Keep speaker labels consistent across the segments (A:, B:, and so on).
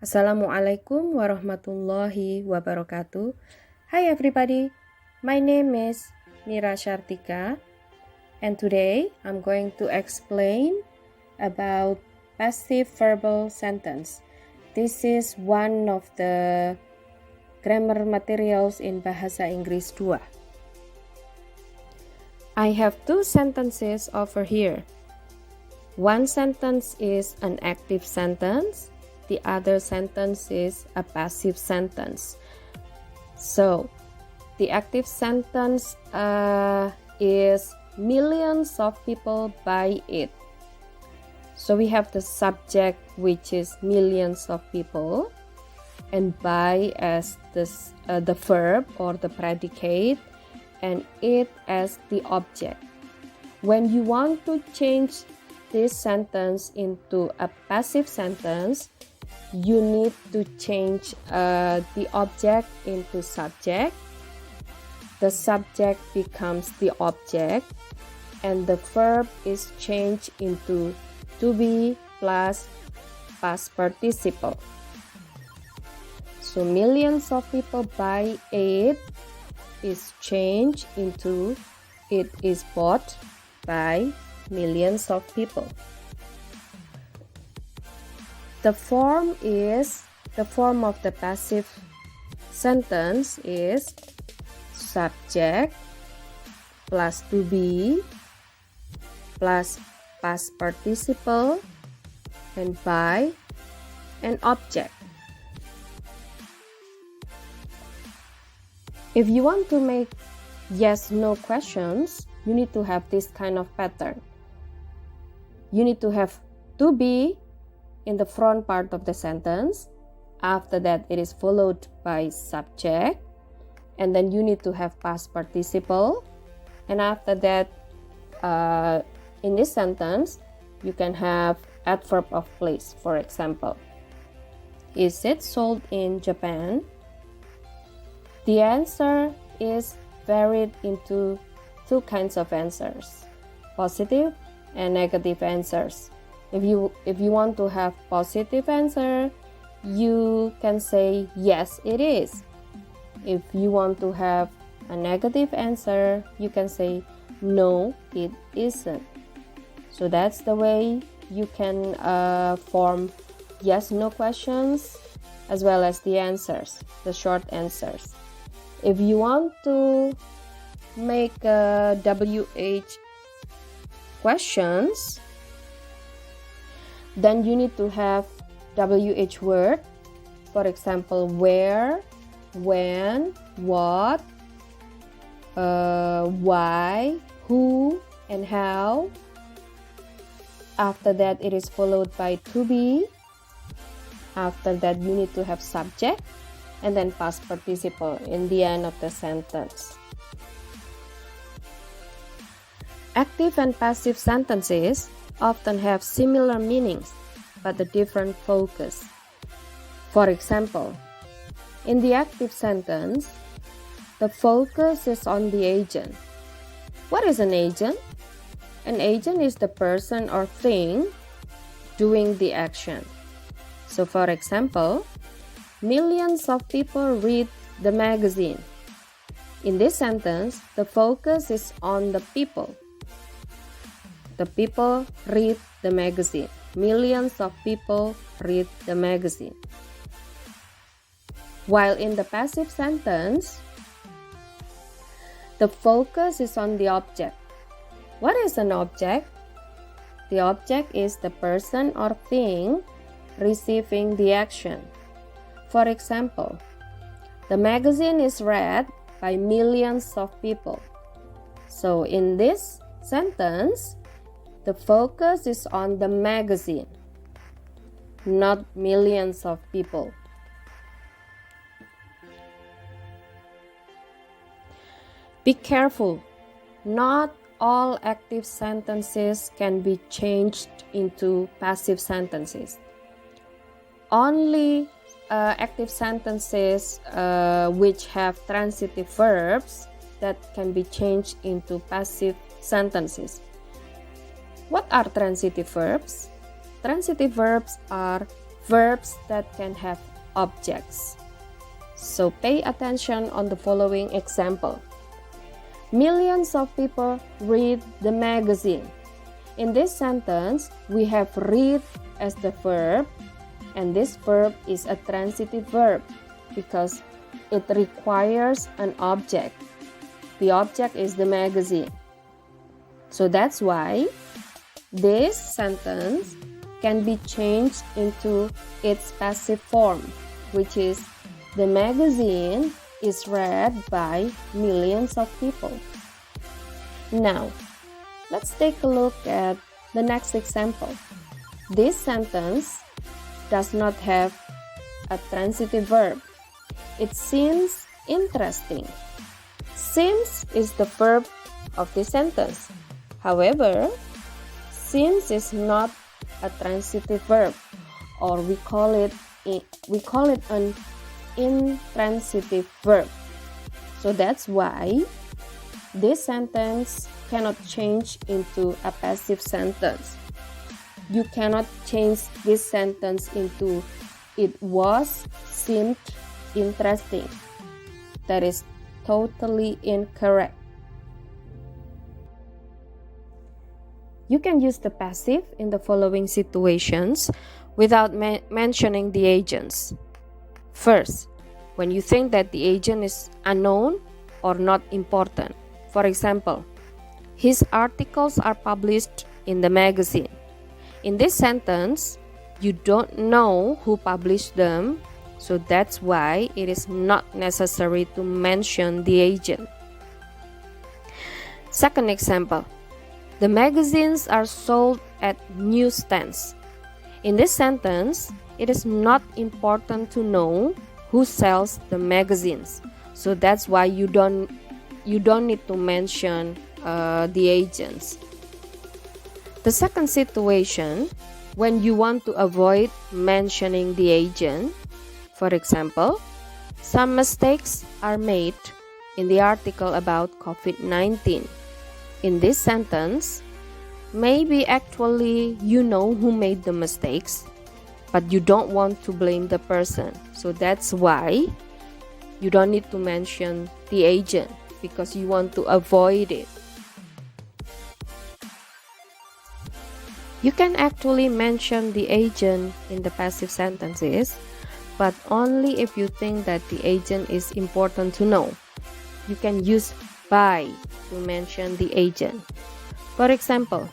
A: Assalamualaikum warahmatullahi wabarakatuh. Hi everybody, my name is Mira Shartika and today I'm going to explain about passive verbal sentence. This is one of the grammar materials in Bahasa Inggris 2. I have two sentences over here. One sentence is an active sentence. The other sentence is a passive sentence. So, the active sentence is millions of people buy it. So we have the subject, which is millions of people, and buy as the verb or the predicate, and it as the object. When you want to change this sentence into a passive sentence, you need to change the object into subject. The subject becomes the object, and the verb is changed into to be plus past participle. So millions of people buy it is changed into it is bought by millions of people. The form of the passive sentence is subject plus to be plus past participle and by an object. If you want to make yes/no questions, you need to have this kind of pattern. You need to have to be in the front part of the sentence. After that, it is followed by subject, and then you need to have past participle, and after that, in this sentence you can have adverb of place. For example, is it sold in Japan? The answer is varied into two kinds of answers, positive and negative answers. If you want to have positive answer, you can say yes, it is. If you want to have a negative answer, you can say no, it isn't. So that's the way you can form yes/no questions as well as the answers, the short answers. If you want to make WH questions, then you need to have WH word. For example, where, when, what, why, who, and how. After that, it is followed by to be. After that, you need to have subject and then past participle in the end of the sentence. Active and passive sentences often have similar meanings but a different focus. For example, in the active sentence, the focus is on the agent. What is an agent? An agent is the person or thing doing the action. So for example, millions of people read the magazine. In this sentence, the focus is on the people. The people read the magazine. Millions of people read the magazine. While in the passive sentence, the focus is on the object. What is an object? The object is the person or thing receiving the action. For example, the magazine is read by millions of people. So in this sentence, the focus is on the magazine, not millions of people. Be careful. Not all active sentences can be changed into passive sentences. Only active sentences which have transitive verbs that can be changed into passive sentences. What are transitive verbs? Transitive verbs are verbs that can have objects. So pay attention on the following example. Millions of people read the magazine. In this sentence, we have read as the verb, and this verb is a transitive verb because it requires an object. The object is the magazine. So that's why this sentence can be changed into its passive form, which is the magazine is read by millions of people. Now, let's take a look at the next example. This sentence does not have a transitive verb. It seems interesting. Seems is the verb of this sentence. However, seems is not a transitive verb, or we call it an intransitive verb. So that's why this sentence cannot change into a passive sentence. You cannot change this sentence into it seemed interesting. That is totally incorrect. You can use the passive in the following situations without mentioning the agents. First, when you think that the agent is unknown or not important. For example, his articles are published in the magazine. In this sentence, you don't know who published them, so that's why it is not necessary to mention the agent. Second example, the magazines are sold at newsstands. In this sentence, it is not important to know who sells the magazines, so that's why you don't need to mention the agents. The second situation, when you want to avoid mentioning the agent, for example, some mistakes are made in the article about COVID-19. In this sentence, maybe actually you know who made the mistakes, but you don't want to blame the person. So that's why you don't need to mention the agent, because you want to avoid it. You can actually mention the agent in the passive sentences, but only if you think that the agent is important to know. You can use by to mention the agent. For example,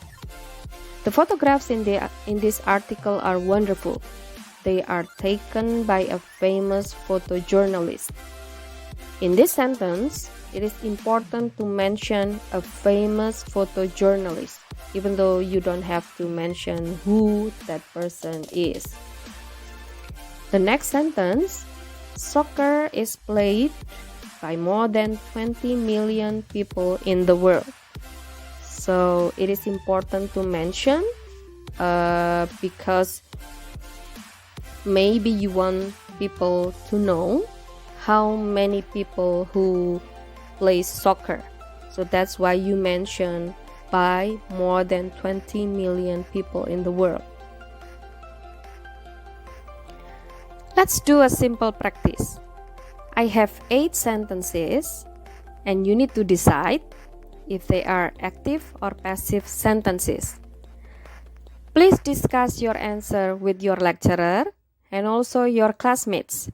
A: the photographs in this article are wonderful. They are taken by a famous photojournalist. In this sentence, it is important to mention a famous photojournalist, even though you don't have to mention who that person is. The next sentence, soccer is played by more than 20 million people in the world. So it is important to mention because maybe you want people to know how many people who play soccer. So that's why you mention by more than 20 million people in the world. Let's do a simple practice. I have 8 sentences, and you need to decide if they are active or passive sentences. Please discuss your answer with your lecturer and also your classmates.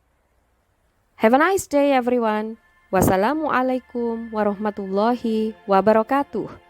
A: Have a nice day, everyone. Wassalamualaikum warahmatullahi wabarakatuh.